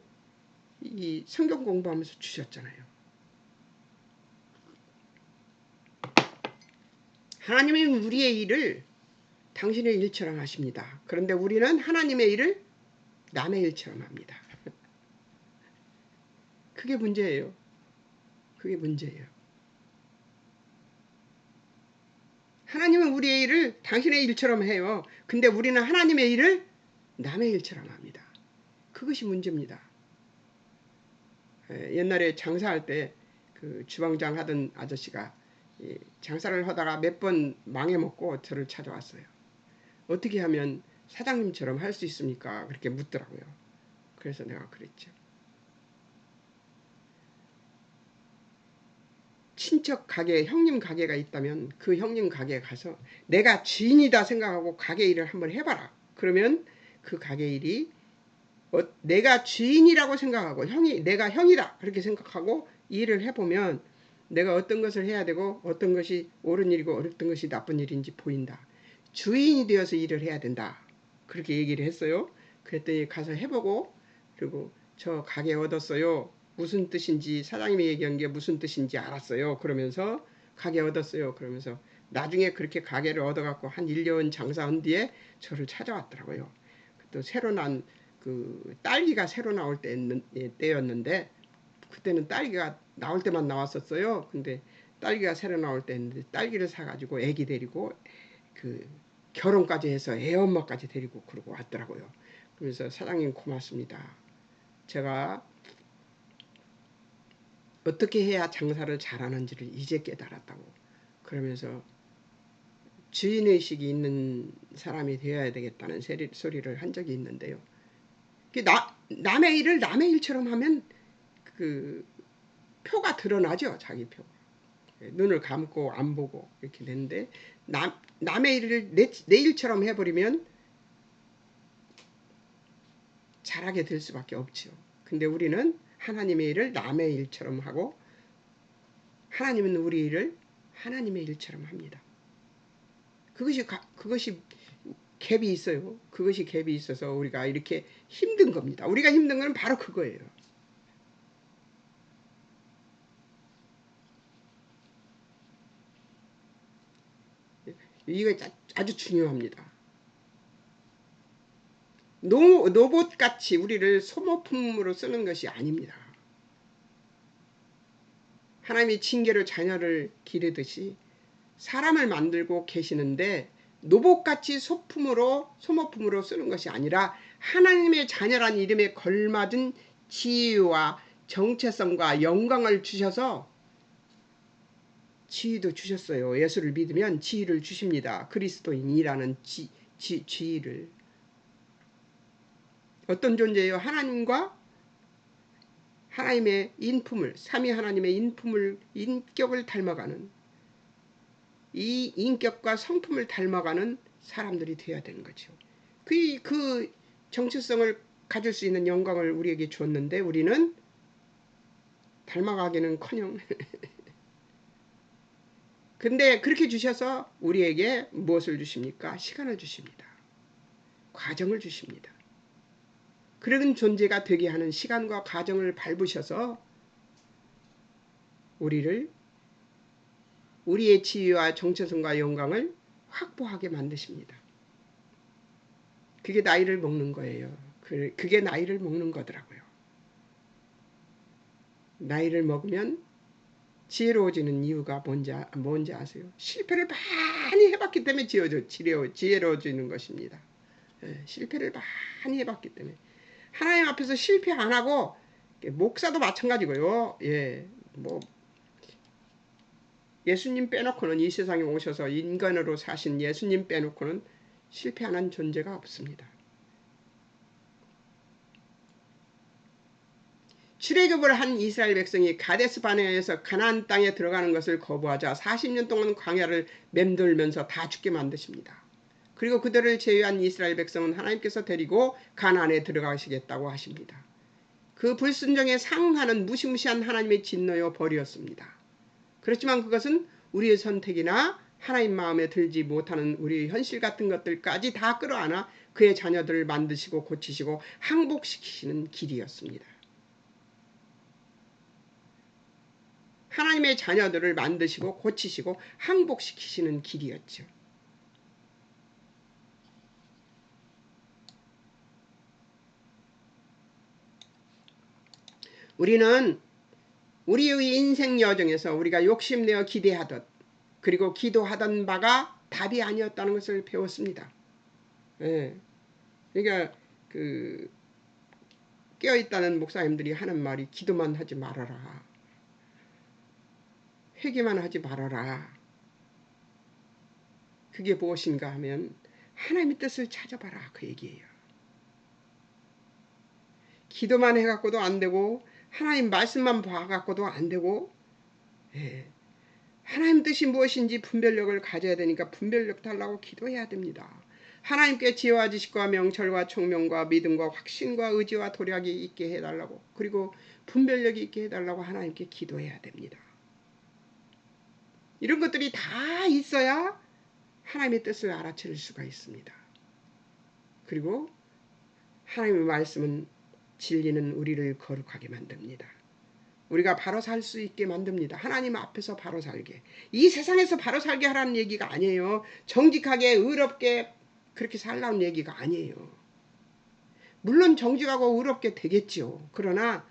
이 성경 공부하면서 주셨잖아요. 하나님은 우리의 일을 당신의 일처럼 하십니다. 그런데 우리는 하나님의 일을 남의 일처럼 합니다. 그게 문제예요. 그게 문제예요. 하나님은 우리의 일을 당신의 일처럼 해요. 근데 우리는 하나님의 일을 남의 일처럼 합니다. 그것이 문제입니다. 옛날에 장사할 때 주방장 하던 아저씨가 장사를 하다가 몇 번 망해먹고 저를 찾아왔어요. 어떻게 하면 사장님처럼 할 수 있습니까? 그렇게 묻더라고요. 그래서 내가 그랬죠. 친척 가게, 형님 가게가 있다면 그 형님 가게에 가서 내가 주인이다 생각하고 가게 일을 한번 해봐라. 그러면 그 가게 일이 내가 주인이라고 생각하고 내가 형이다 그렇게 생각하고 일을 해보면 내가 어떤 것을 해야 되고 어떤 것이 옳은 일이고 어떤 것이 나쁜 일인지 보인다. 주인이 되어서 일을 해야 된다. 그렇게 얘기를 했어요. 그랬더니 가서 해보고, 그리고 저 가게 얻었어요. 무슨 뜻인지, 사장님이 얘기한 게 무슨 뜻인지 알았어요. 그러면서 가게 얻었어요. 그러면서 나중에 그렇게 가게를 얻어갖고 한 1년 장사한 뒤에 저를 찾아왔더라고요. 또 새로 난 딸기가 새로 나올 때였는데, 그때는 딸기가 나올 때만 나왔었어요. 근데 딸기가 새로 나올 때였는데 딸기를 사가지고 애기 데리고 결혼까지 해서 애 엄마까지 데리고 그러고 왔더라고요. 그래서 사장님 고맙습니다. 제가 어떻게 해야 장사를 잘하는지를 이제 깨달았다고. 그러면서 주인의식이 있는 사람이 되어야 되겠다는 소리를 한 적이 있는데요. 남의 일을 남의 일처럼 하면 표가 드러나죠. 자기 표가. 눈을 감고 안 보고 이렇게 되는데, 남의 일을 내 일처럼 해버리면 잘하게 될 수밖에 없죠. 근데 우리는 하나님의 일을 남의 일처럼 하고 하나님은 우리 일을 하나님의 일처럼 합니다. 그것이 갭이 있어요. 그것이 갭이 있어서 우리가 이렇게 힘든 겁니다. 우리가 힘든 건 바로 그거예요. 이거 아주 중요합니다. 로봇같이 우리를 소모품으로 쓰는 것이 아닙니다. 하나님이 징계로 자녀를 기르듯이 사람을 만들고 계시는데 노복같이 소모품으로 쓰는 것이 아니라 하나님의 자녀란 이름에 걸맞은 지위와 정체성과 영광을 주셔서 지위도 주셨어요. 예수를 믿으면 지위를 주십니다. 그리스도인이라는 지위를. 어떤 존재예요? 하나님과 하나님의 인품을, 삼위 하나님의 인격을 닮아가는, 이 인격과 성품을 닮아가는 사람들이 되어야 되는 거죠. 그 정체성을 가질 수 있는 영광을 우리에게 줬는데 우리는 닮아가기는커녕 근데 그렇게 주셔서 우리에게 무엇을 주십니까? 시간을 주십니다. 과정을 주십니다. 그런 존재가 되게 하는 시간과 과정을 밟으셔서 우리의 지위와 정체성과 영광을 확보하게 만드십니다. 그게 나이를 먹는 거예요. 그게 나이를 먹는 거더라고요. 나이를 먹으면 지혜로워지는 이유가 뭔지 아세요? 실패를 많이 해봤기 때문에 지혜로워지는 것입니다. 실패를 많이 해봤기 때문에. 하나님 앞에서 실패 안 하고, 목사도 마찬가지고요. 예수님 빼놓고는, 이 세상에 오셔서 인간으로 사신 예수님 빼놓고는 실패하는 존재가 없습니다. 출애굽을 한 이스라엘 백성이 가데스 바네아에서 가나안 땅에 들어가는 것을 거부하자 40년 동안 광야를 맴돌면서 다 죽게 만드십니다. 그리고 그들을 제외한 이스라엘 백성은 하나님께서 데리고 가나안에 들어가시겠다고 하십니다. 그 불순종에 상응하는 무시무시한 하나님의 진노요 벌이었습니다. 그렇지만 그것은 우리의 선택이나 하나님 마음에 들지 못하는 우리의 현실 같은 것들까지 다 끌어안아 그의 자녀들을 만드시고 고치시고 항복시키시는 길이었습니다. 하나님의 자녀들을 만드시고 고치시고 항복시키시는 길이었죠. 우리는 우리의 인생 여정에서 우리가 욕심내어 기대하듯 그리고 기도하던 바가 답이 아니었다는 것을 배웠습니다. 그러니까 깨어있다는 목사님들이 하는 말이 기도만 하지 말아라. 회개만 하지 말아라. 그게 무엇인가 하면 하나님의 뜻을 찾아봐라 그 얘기예요. 기도만 해갖고도 안 되고 하나님 말씀만 봐갖고도 안 되고 하나님 뜻이 무엇인지 분별력을 가져야 되니까 분별력 달라고 기도해야 됩니다. 하나님께 지혜와 지식과 명철과 총명과 믿음과 확신과 의지와 도략이 있게 해달라고 그리고 분별력이 있게 해달라고 하나님께 기도해야 됩니다. 이런 것들이 다 있어야 하나님의 뜻을 알아차릴 수가 있습니다. 그리고 하나님의 말씀은 진리는 우리를 거룩하게 만듭니다. 우리가 바로 살 수 있게 만듭니다. 하나님 앞에서 바로 살게. 이 세상에서 바로 살게 하라는 얘기가 아니에요. 정직하게 의롭게 그렇게 살라는 얘기가 아니에요. 물론 정직하고 의롭게 되겠지요. 그러나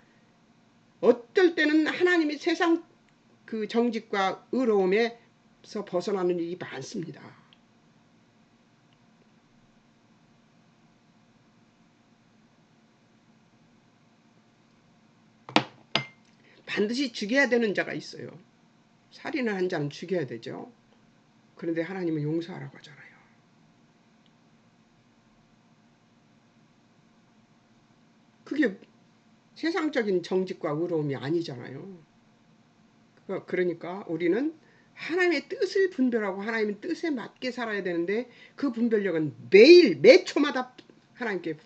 어떨 때는 하나님이 세상 그 정직과 의로움에서 벗어나는 일이 많습니다. 반드시 죽여야 되는 자가 있어요. 살인한 자는 죽여야 되죠. 그런데 하나님은 용서하라고 하잖아요. 그게 세상적인 정직과 의로움이 아니잖아요. 그러니까 우리는 하나님의 뜻을 분별하고 하나님의 뜻에 맞게 살아야 되는데 그 분별력은 매일 매 초마다 하나님께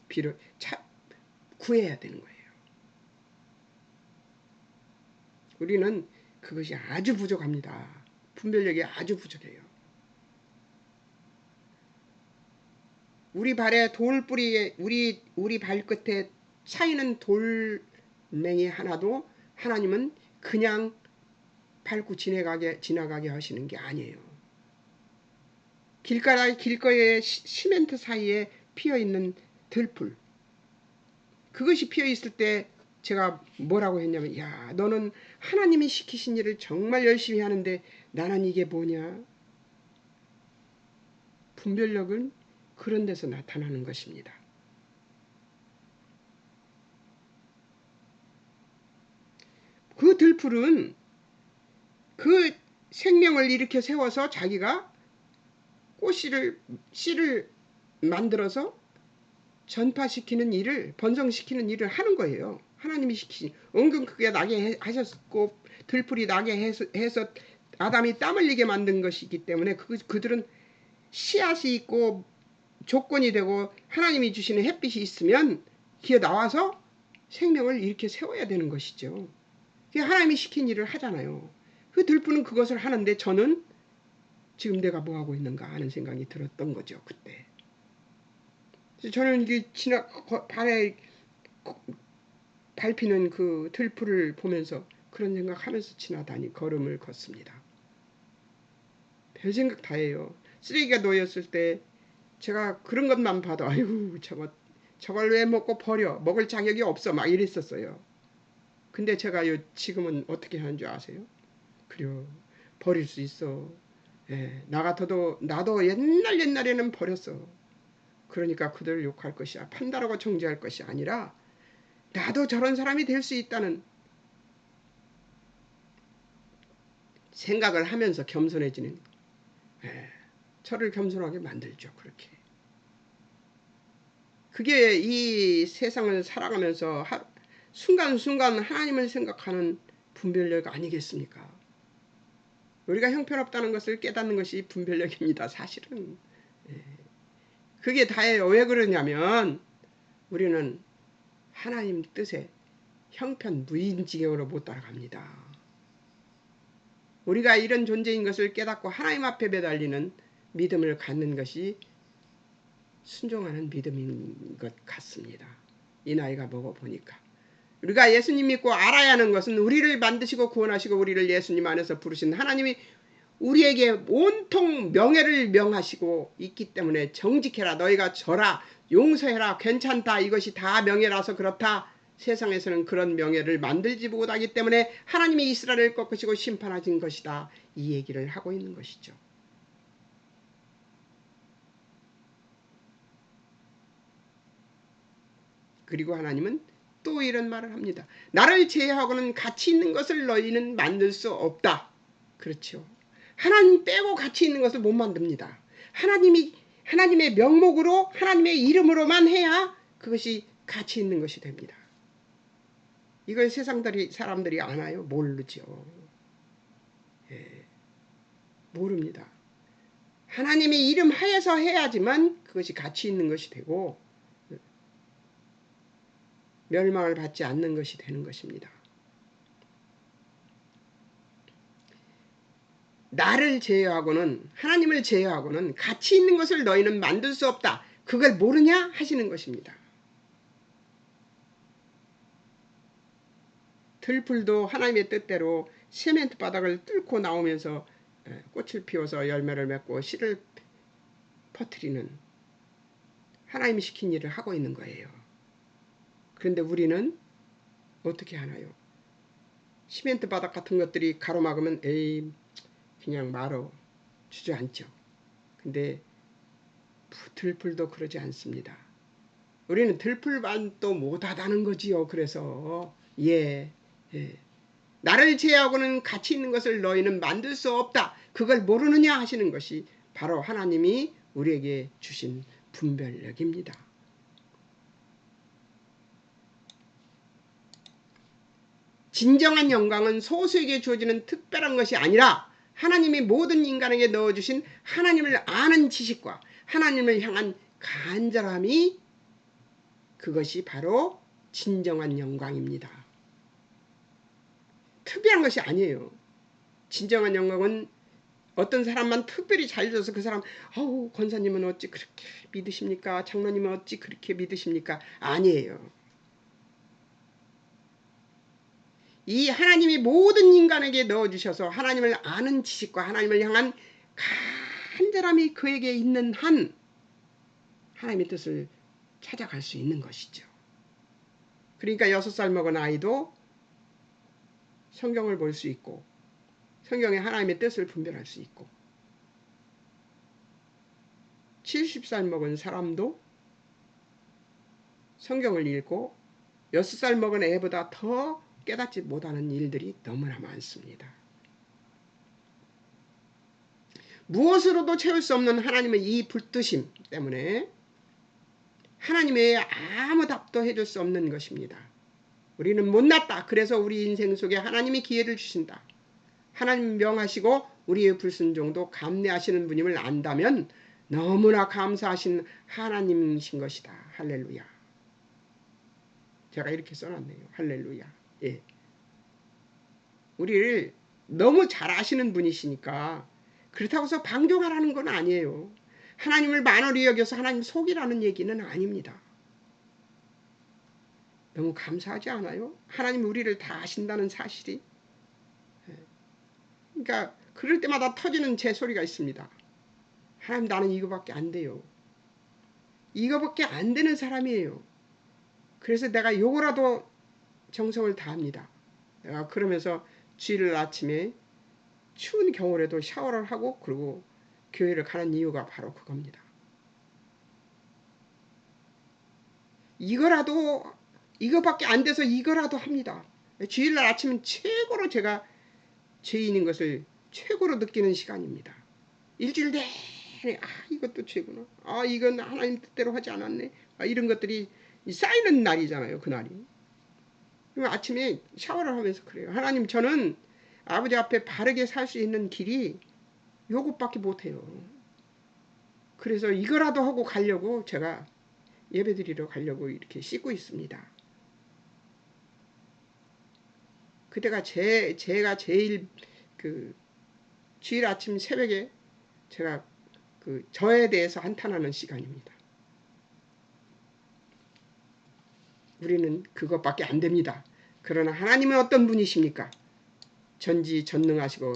구해야 되는 거예요. 우리는 그것이 아주 부족합니다. 분별력이 아주 부족해요. 우리 발에 돌뿌리에 우리 발끝에 차이는 돌멩이 하나도 하나님은 그냥 밟고 지나가게 하시는 게 아니에요. 길거리에 시멘트 사이에 피어있는 들풀 그것이 피어있을 때 제가 뭐라고 했냐면, 야, 너는 하나님이 시키신 일을 정말 열심히 하는데 나는 이게 뭐냐? 분별력은 그런 데서 나타나는 것입니다. 그 들풀은 그 생명을 일으켜 세워서 자기가 씨를 만들어서 전파시키는 일을, 번성시키는 일을 하는 거예요. 하나님이 시키신, 은근 그게 나게 하셨고, 들풀이 나게 해서 아담이 땀 흘리게 만든 것이기 때문에 그들은 씨앗이 있고 조건이 되고 하나님이 주시는 햇빛이 있으면 기어 나와서 생명을 이렇게 세워야 되는 것이죠. 하나님이 시킨 일을 하잖아요. 그 들풀은 그것을 하는데 저는 지금 내가 뭐 하고 있는가 하는 생각이 들었던 거죠. 그때. 저는 이게 발에 밟히는 그 들풀을 보면서 그런 생각하면서 지나다니 걸음을 걷습니다. 별 생각 다 해요. 쓰레기가 놓였을 때 제가 그런 것만 봐도 아이고 저걸 왜 먹고 버려, 먹을 자격이 없어, 막 이랬었어요. 근데 제가 지금은 어떻게 하는 줄 아세요? 그래요, 버릴 수 있어. 예, 나 같아도 나도 옛날에는 버렸어. 그러니까 그들을 욕할 것이야, 판단하고 정죄할 것이 아니라 나도 저런 사람이 될 수 있다는 생각을 하면서 겸손해지는, 예, 저를 겸손하게 만들죠. 그렇게. 그게 이 세상을 살아가면서 순간순간 하나님을 생각하는 분별력 아니겠습니까? 우리가 형편없다는 것을 깨닫는 것이 분별력입니다. 사실은. 그게 다예요. 왜 그러냐면 우리는 하나님 뜻에 형편무인지경으로 못 따라갑니다. 우리가 이런 존재인 것을 깨닫고 하나님 앞에 매달리는 믿음을 갖는 것이 순종하는 믿음인 것 같습니다. 이 나이가 먹어보니까. 우리가 예수님 믿고 알아야 하는 것은 우리를 만드시고 구원하시고 우리를 예수님 안에서 부르신 하나님이 우리에게 온통 명예를 명하시고 있기 때문에 정직해라, 너희가 져라, 용서해라, 괜찮다, 이것이 다 명예라서 그렇다. 세상에서는 그런 명예를 만들지 못하기 때문에 하나님이 이스라엘을 꺾으시고 심판하신 것이다. 이 얘기를 하고 있는 것이죠. 그리고 하나님은 또 이런 말을 합니다. 나를 제외하고는 가치 있는 것을 너희는 만들 수 없다. 그렇죠. 하나님 빼고 가치 있는 것을 못 만듭니다. 하나님의 명목으로 하나님의 이름으로만 해야 그것이 가치 있는 것이 됩니다. 이걸 세상 사람들이 아나요? 모르죠. 예, 모릅니다. 하나님의 이름 하에서 해야지만 그것이 가치 있는 것이 되고 멸망을 받지 않는 것이 되는 것입니다. 나를 제외하고는, 하나님을 제외하고는 가치 있는 것을 너희는 만들 수 없다. 그걸 모르냐 하시는 것입니다. 들풀도 하나님의 뜻대로 세멘트 바닥을 뚫고 나오면서 꽃을 피워서 열매를 맺고 씨를 퍼뜨리는 하나님이 시킨 일을 하고 있는 거예요. 그런데 우리는 어떻게 하나요? 시멘트 바닥 같은 것들이 가로막으면 에이 그냥 말어 주저앉죠. 근데 들풀도 그러지 않습니다. 우리는 들풀만도 못하다는 거지요. 그래서 예. 나를 제외하고는 가치 있는 것을 너희는 만들 수 없다. 그걸 모르느냐 하시는 것이 바로 하나님이 우리에게 주신 분별력입니다. 진정한 영광은 소수에게 주어지는 특별한 것이 아니라 하나님이 모든 인간에게 넣어주신 하나님을 아는 지식과 하나님을 향한 간절함이, 그것이 바로 진정한 영광입니다. 특별한 것이 아니에요. 진정한 영광은 어떤 사람만 특별히 잘해줘서 그 사람, 아우 권사님은 어찌 그렇게 믿으십니까? 장로님은 어찌 그렇게 믿으십니까? 아니에요. 이 하나님이 모든 인간에게 넣어주셔서 하나님을 아는 지식과 하나님을 향한 간절함이 그에게 있는 한 하나님의 뜻을 찾아갈 수 있는 것이죠. 그러니까 6살 먹은 아이도 성경을 볼 수 있고 성경에 하나님의 뜻을 분별할 수 있고 70살 먹은 사람도 성경을 읽고 6살 먹은 애보다 더 깨닫지 못하는 일들이 너무나 많습니다. 무엇으로도 채울 수 없는 하나님의 이 불뜻심 때문에 하나님 외에 아무 답도 해줄 수 없는 것입니다. 우리는 못났다. 그래서 우리 인생 속에 하나님이 기회를 주신다. 하나님 명하시고 우리의 불순종도 감내하시는 분임을 안다면 너무나 감사하신 하나님이신 것이다. 할렐루야. 제가 이렇게 써놨네요. 할렐루야. 예. 우리를 너무 잘 아시는 분이시니까 그렇다고 해서 방종하라는 건 아니에요. 하나님을 만월히 여겨서 하나님 속이라는 얘기는 아닙니다. 너무 감사하지 않아요? 하나님 우리를 다 아신다는 사실이. 그러니까 그럴 때마다 터지는 제 소리가 있습니다. 하나님 나는 이거밖에 안 돼요. 이거밖에 안 되는 사람이에요. 그래서 내가 요거라도 정성을 다합니다. 내가 그러면서 주일 아침에 추운 겨울에도 샤워를 하고 그리고 교회를 가는 이유가 바로 그겁니다. 이거밖에 안 돼서 이거라도 합니다. 주일날 아침은 최고로 제가 죄인인 것을 최고로 느끼는 시간입니다. 일주일 내내 이것도 죄구나. 이건 하나님 뜻대로 하지 않았네. 이런 것들이 쌓이는 날이잖아요. 그날이. 아침에 샤워를 하면서 그래요. 하나님 저는 아버지 앞에 바르게 살 수 있는 길이 요것밖에 못해요. 그래서 이거라도 하고 가려고 제가 예배드리러 가려고 이렇게 씻고 있습니다. 그때가 제가 제일 주일 아침 새벽에 제가 저에 대해서 한탄하는 시간입니다. 우리는 그것밖에 안 됩니다. 그러나 하나님은 어떤 분이십니까? 전지전능하시고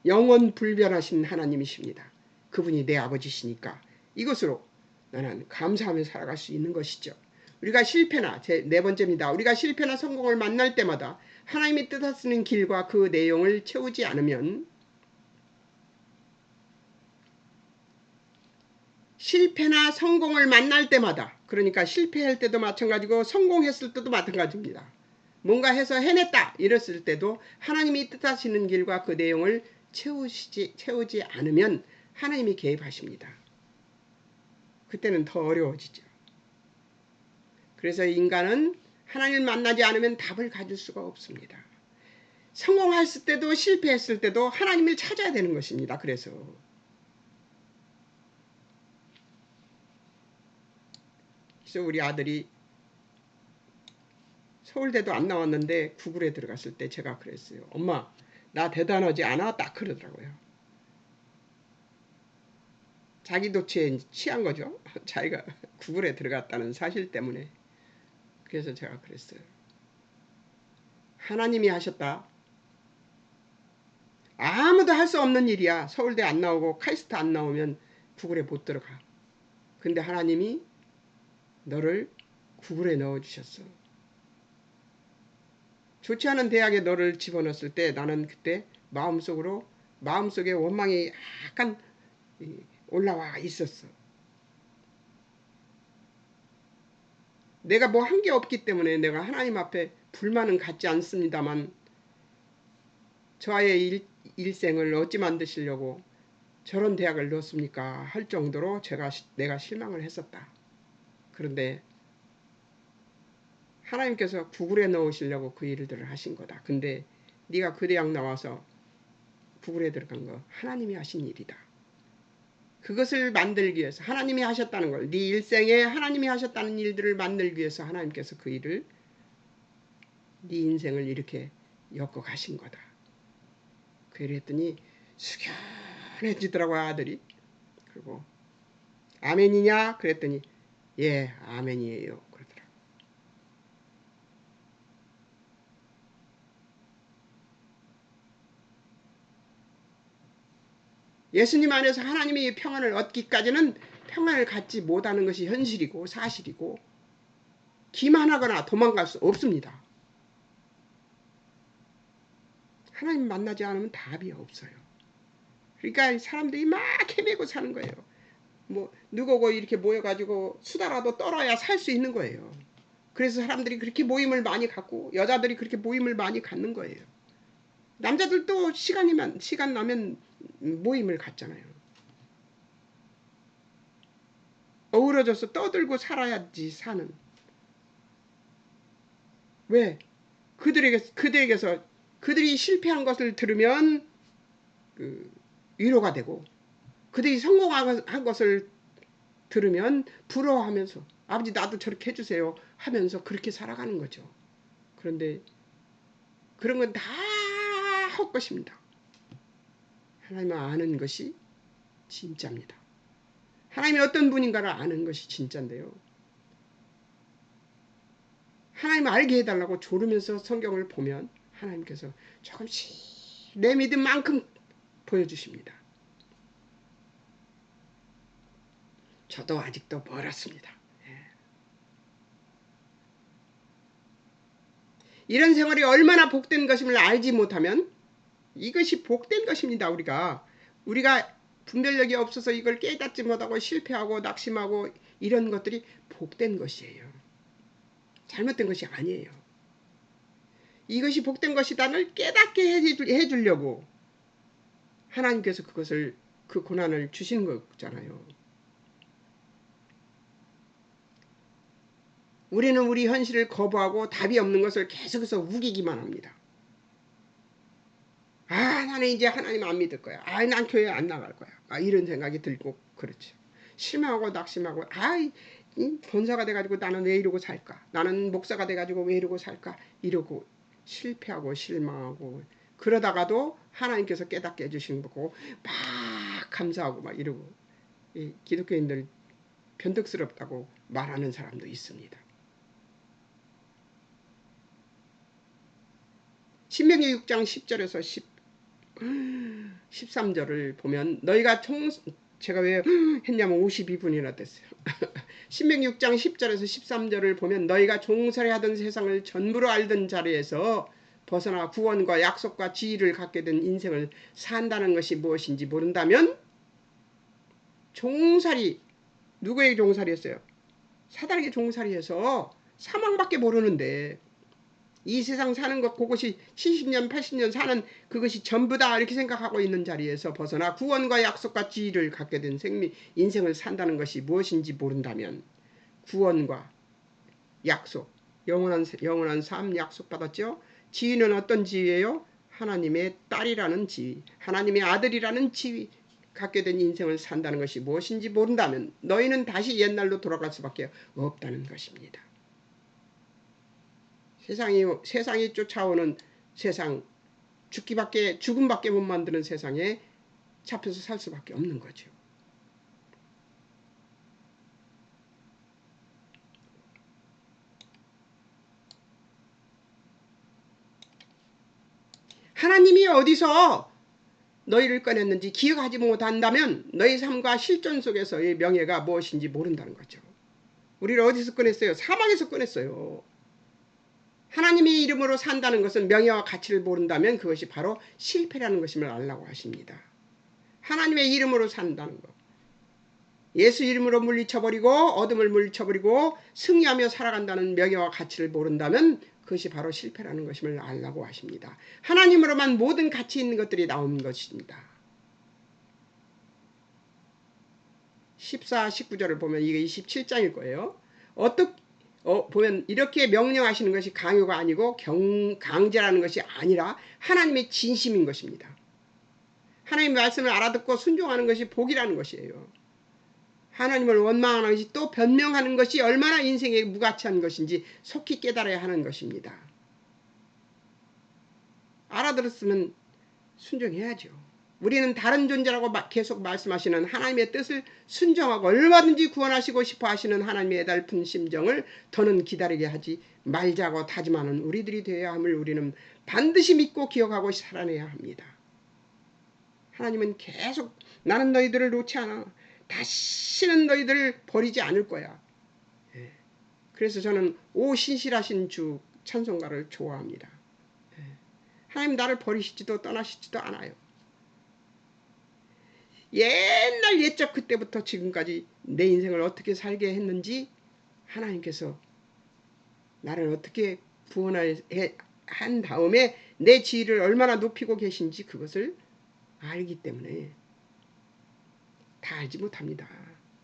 영원 불변하신 하나님이십니다. 그분이 내 아버지시니까 이것으로 나는 감사하며 살아갈 수 있는 것이죠. 우리가 실패나 네 번째입니다. 우리가 실패나 성공을 만날 때마다 하나님이 뜻하시는 길과 그 내용을 채우지 않으면 실패나 성공을 만날 때마다 그러니까 실패할 때도 마찬가지고 성공했을 때도 마찬가지입니다. 뭔가 해서 해냈다 이랬을 때도 하나님이 뜻하시는 길과 그 내용을 채우지 않으면 하나님이 개입하십니다. 그때는 더 어려워지죠. 그래서 인간은 하나님을 만나지 않으면 답을 가질 수가 없습니다. 성공했을 때도 실패했을 때도 하나님을 찾아야 되는 것입니다. 그래서 우리 아들이 서울대도 안 나왔는데 구글에 들어갔을 때 제가 그랬어요. 엄마 나 대단하지 않아? 딱 그러더라고요. 자기도 취한 거죠. 자기가 구글에 들어갔다는 사실 때문에. 그래서 제가 그랬어요. 하나님이 하셨다. 아무도 할 수 없는 일이야. 서울대 안 나오고 카이스트 안 나오면 구글에 못 들어가. 근데 하나님이 너를 구글에 넣어주셨어. 좋지 않은 대학에 너를 집어넣었을 때 나는 그때 마음속에 원망이 약간 올라와 있었어. 내가 뭐 한 게 없기 때문에 내가 하나님 앞에 불만은 갖지 않습니다만 저의 일생을 어찌 만드시려고 저런 대학을 넣었습니까? 할 정도로 내가 실망을 했었다. 그런데 하나님께서 구글에 넣으시려고 그 일들을 하신 거다. 근데 네가 그 대학 나와서 구글에 들어간 거 하나님이 하신 일이다. 그것을 만들기 위해서 하나님이 하셨다는 걸, 네 일생에 하나님이 하셨다는 일들을 만들기 위해서 하나님께서 그 일을 네 인생을 이렇게 엮어 가신 거다. 그랬더니 숙연해지더라고요, 아들이. 그리고 아멘이냐? 그랬더니 예, 아멘이에요. 그러더라고요. 예수님 안에서 하나님의 평안을 얻기까지는 평안을 갖지 못하는 것이 현실이고 사실이고 기만하거나 도망갈 수 없습니다. 하나님 만나지 않으면 답이 없어요. 그러니까 사람들이 막 헤매고 사는 거예요. 뭐 누구고 이렇게 모여가지고 수다라도 떨어야 살 수 있는 거예요. 그래서 사람들이 그렇게 모임을 많이 갖고 여자들이 그렇게 모임을 많이 갖는 거예요. 남자들도 시간 나면 모임을 갖잖아요. 어우러져서 떠들고 살아야지 사는. 왜? 그들에게서 그들이 실패한 것을 들으면 위로가 되고, 그들이 성공한 것을 들으면 부러워하면서 아버지 나도 저렇게 해주세요 하면서 그렇게 살아가는 거죠. 그런데 그런 건 다 헛것입니다. 하나님을 아는 것이 진짜입니다. 하나님이 어떤 분인가를 아는 것이 진짜인데요. 하나님을 알게 해달라고 조르면서 성경을 보면 하나님께서 조금씩 내 믿음만큼 보여주십니다. 저도 아직도 멀었습니다. 이런 생활이 얼마나 복된 것임을 알지 못하면 이것이 복된 것입니다. 우리가 분별력이 없어서 이걸 깨닫지 못하고 실패하고 낙심하고 이런 것들이 복된 것이에요. 잘못된 것이 아니에요. 이것이 복된 것이다를 깨닫게 해주려고 하나님께서 그 고난을 주신 거잖아요. 우리는 우리 현실을 거부하고 답이 없는 것을 계속해서 우기기만 합니다. 나는 이제 하나님 안 믿을 거야. 난 교회 안 나갈 거야. 이런 생각이 들고 그렇죠. 실망하고 낙심하고 본사가 돼가지고 나는 왜 이러고 살까? 나는 목사가 돼가지고 왜 이러고 살까? 이러고 실패하고 실망하고 그러다가도 하나님께서 깨닫게 해주신 거고 막 감사하고 막 이러고 기독교인들 변덕스럽다고 말하는 사람도 있습니다. 신명기 6장 10절에서 13절을 보면 너희가 제가 왜 했냐면 52분이나 됐어요. 신명기 6장 10절에서 13절을 보면 너희가 종살이 하던 세상을 전부로 알던 자리에서 벗어나 구원과 약속과 지위를 갖게 된 인생을 산다는 것이 무엇인지 모른다면 종살이 누구의 종살이였어요? 사단에게 종살이해서 사망밖에 모르는데 이 세상 사는 것 그것이 70년 80년 사는 그것이 전부다 이렇게 생각하고 있는 자리에서 벗어나 구원과 약속과 지위를 갖게 된 인생을 산다는 것이 무엇인지 모른다면 구원과 약속 영원한 삶 약속받았죠. 지위는 어떤 지위예요? 하나님의 딸이라는 지위, 하나님의 아들이라는 지위 갖게 된 인생을 산다는 것이 무엇인지 모른다면 너희는 다시 옛날로 돌아갈 수밖에 없다는 것입니다. 세상이 쫓아오는 세상, 죽음밖에 못 만드는 세상에 잡혀서 살 수밖에 없는 거죠. 하나님이 어디서 너희를 꺼냈는지 기억하지 못한다면 너희 삶과 실존 속에서의 명예가 무엇인지 모른다는 거죠. 우리를 어디서 꺼냈어요? 사망에서 꺼냈어요. 하나님의 이름으로 산다는 것은 명예와 가치를 모른다면 그것이 바로 실패라는 것임을 알라고 하십니다. 하나님의 이름으로 산다는 것. 예수 이름으로 물리쳐버리고 어둠을 물리쳐버리고 승리하며 살아간다는 명예와 가치를 모른다면 그것이 바로 실패라는 것임을 알라고 하십니다. 하나님으로만 모든 가치 있는 것들이 나오는 것입니다. 14, 19절을 보면 이게 27장일 거예요. 보면 이렇게 명령하시는 것이 강요가 아니고 강제라는 것이 아니라 하나님의 진심인 것입니다. 하나님의 말씀을 알아듣고 순종하는 것이 복이라는 것이에요. 하나님을 원망하는 것이 또 변명하는 것이 얼마나 인생에 무가치한 것인지 속히 깨달아야 하는 것입니다. 알아들었으면 순종해야죠. 우리는 다른 존재라고 계속 말씀하시는 하나님의 뜻을 순종하고 얼마든지 구원하시고 싶어 하시는 하나님의 애달픈 심정을 더는 기다리게 하지 말자고 다짐하는 우리들이 되어야 함을 우리는 반드시 믿고 기억하고 살아내야 합니다. 하나님은 계속 나는 너희들을 놓지 않아. 다시는 너희들을 버리지 않을 거야. 그래서 저는 오 신실하신 주 찬송가를 좋아합니다. 하나님 나를 버리시지도 떠나시지도 않아요. 옛날 옛적 그때부터 지금까지 내 인생을 어떻게 살게 했는지 하나님께서 나를 어떻게 구원한 다음에 내 지위를 얼마나 높이고 계신지 그것을 알기 때문에 다 알지 못합니다.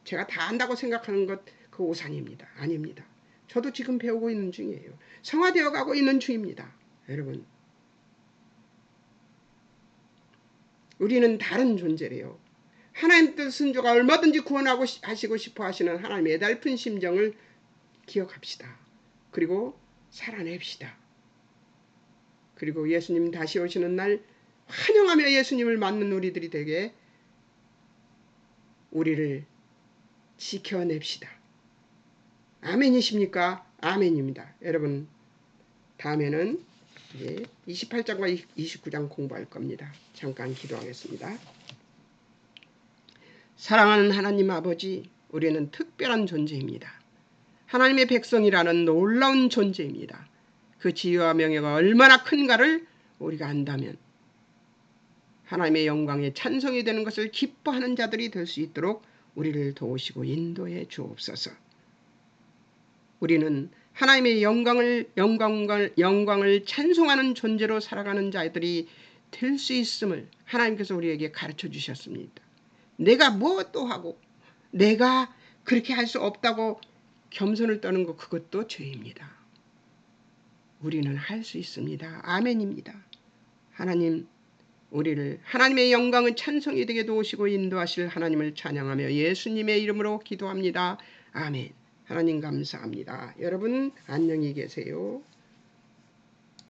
제가 다 안다고 생각하는 것 그 오산입니다. 아닙니다. 저도 지금 배우고 있는 중이에요. 성화되어 가고 있는 중입니다. 여러분, 우리는 다른 존재래요. 하나님 뜻 순조가 얼마든지 구원하고 하시고 싶어 하시는 하나님의 애달픈 심정을 기억합시다. 그리고 살아냅시다. 그리고 예수님 다시 오시는 날 환영하며 예수님을 맞는 우리들이 되게 우리를 지켜냅시다. 아멘이십니까? 아멘입니다. 여러분, 다음에는 28장과 29장 공부할 겁니다. 잠깐 기도하겠습니다. 사랑하는 하나님 아버지, 우리는 특별한 존재입니다. 하나님의 백성이라는 놀라운 존재입니다. 그 지위와 명예가 얼마나 큰가를 우리가 안다면 하나님의 영광에 찬송이 되는 것을 기뻐하는 자들이 될 수 있도록 우리를 도우시고 인도해 주옵소서. 우리는 하나님의 영광을 찬송하는 존재로 살아가는 자들이 될 수 있음을 하나님께서 우리에게 가르쳐 주셨습니다. 내가 무엇도 하고 내가 그렇게 할 수 없다고 겸손을 떠는 것 그것도 죄입니다. 우리는 할 수 있습니다. 아멘입니다. 하나님, 우리를 하나님의 영광은 찬송이 되게 도우시고 인도하실 하나님을 찬양하며 예수님의 이름으로 기도합니다. 아멘. 하나님 감사합니다. 여러분 안녕히 계세요.